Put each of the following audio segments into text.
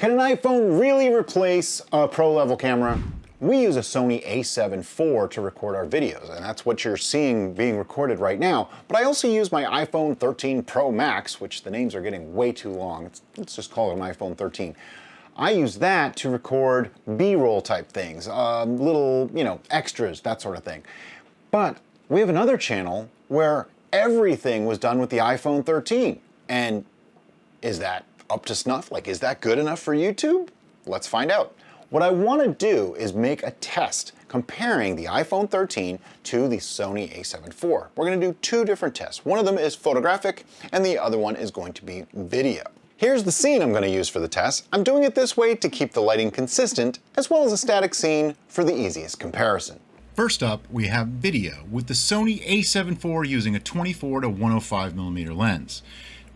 Can an iPhone really replace a pro-level camera? We use a Sony a7 IV to record our videos, and that's what you're seeing being recorded right now. But I also use my iPhone 13 Pro Max, which the names are getting way too long. Let's just call it an iPhone 13. I use that to record B-roll type things, little, extras, that sort of thing. But we have another channel where everything was done with the iPhone 13. And is that up to snuff? Is that good enough for YouTube? Let's find out. What I want to do is make a test comparing the iPhone 13 to the Sony a7 IV. We're going to do two different tests. One of them is photographic, and the other one is going to be video. Here's the scene I'm going to use for the test. I'm doing it this way to keep the lighting consistent, as well as a static scene for the easiest comparison. First up, we have video with the Sony a7 IV using a 24 to 105 millimeter lens.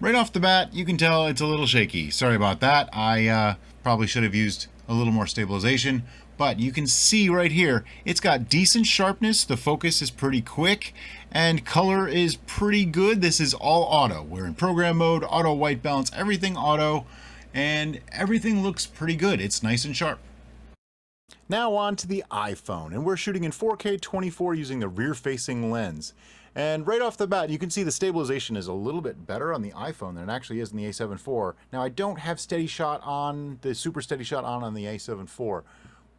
Right off the bat, you can tell it's a little shaky. Sorry about that. I probably should have used a little more stabilization, but you can see right here, it's got decent sharpness, the focus is pretty quick, and color is pretty good. This is all auto. We're in program mode, auto white balance, everything auto, and everything looks pretty good. It's nice and sharp. Now on to the iPhone, and we're shooting in 4K 24 using the rear-facing lens. And right off the bat, you can see the stabilization is a little bit better on the iPhone than it actually is in the a7 IV. Now, I don't have steady shot on, the super steady shot on the a7 IV,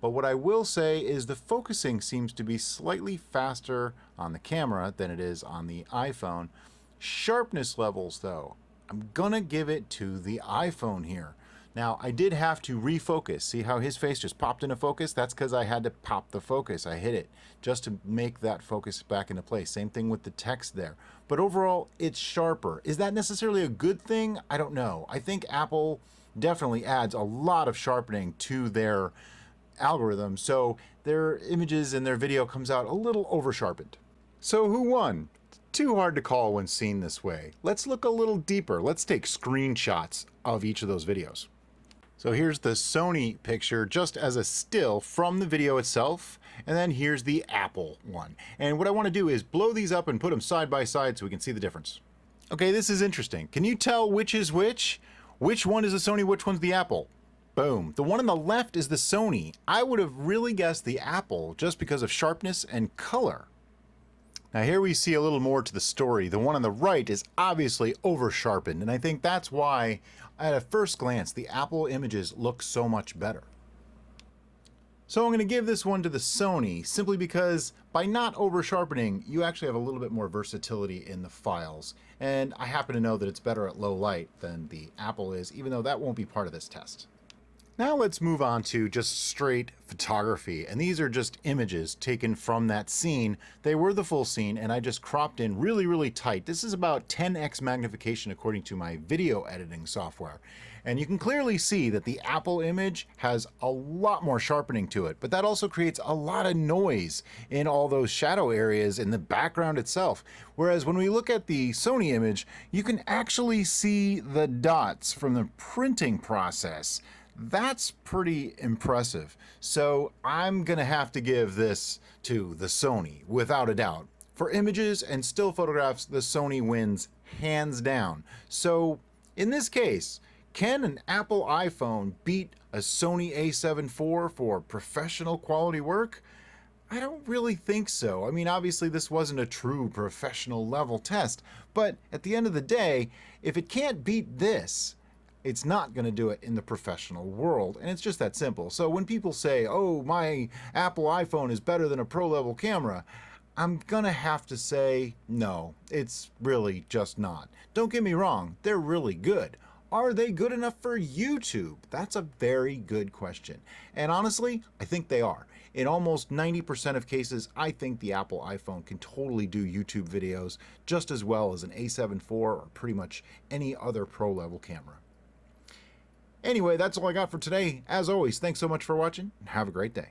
but what I will say is the focusing seems to be slightly faster on the camera than it is on the iPhone. Sharpness levels, though, I'm gonna give it to the iPhone here. Now, I did have to refocus. See how his face just popped into focus? That's because I had to pop the focus. I hit it just to make that focus back into place. Same thing with the text there. But overall, it's sharper. Is that necessarily a good thing? I don't know. I think Apple definitely adds a lot of sharpening to their algorithm, so their images and their video comes out a little over-sharpened. So who won? Too hard to call when seen this way. Let's look a little deeper. Let's take screenshots of each of those videos. So here's the Sony picture just as a still from the video itself, and then here's the Apple one. And what I want to do is blow these up and put them side by side so we can see the difference. Okay, this is interesting. Can you tell which is which? Which one is the Sony, which one's the Apple? Boom. The one on the left is the Sony. I would have really guessed the Apple just because of sharpness and color. Now here we see a little more to the story. The one on the right is obviously over sharpened, and I think that's why at a first glance the Apple images look so much better. So I'm going to give this one to the Sony simply because by not over sharpening you actually have a little bit more versatility in the files, and I happen to know that it's better at low light than the Apple is, even though that won't be part of this test. Now let's move on to just straight photography, and these are just images taken from that scene. They were the full scene, and I just cropped in really tight. This is about 10x magnification according to my video editing software. And you can clearly see that the Apple image has a lot more sharpening to it, but that also creates a lot of noise in all those shadow areas in the background itself. Whereas when we look at the Sony image, you can actually see the dots from the printing process. That's pretty impressive. So I'm gonna have to give this to the Sony, without a doubt. For images and still photographs, the Sony wins hands down. So in this case, can an Apple iPhone beat a Sony a7 IV for professional quality work? I don't really think so. I mean, obviously this wasn't a true professional level test, but at the end of the day, if it can't beat this, it's not going to do it in the professional world, and it's just that simple. So when people say, oh, my Apple iPhone is better than a pro-level camera, I'm gonna have to say, no, it's really just not. Don't get me wrong, they're really good. Are they good enough for YouTube? That's a very good question. And honestly, I think they are. In almost 90% of cases, I think the Apple iPhone can totally do YouTube videos just as well as an a7 IV or pretty much any other pro-level camera. Anyway, that's all I got for today. As always, thanks so much for watching, and have a great day.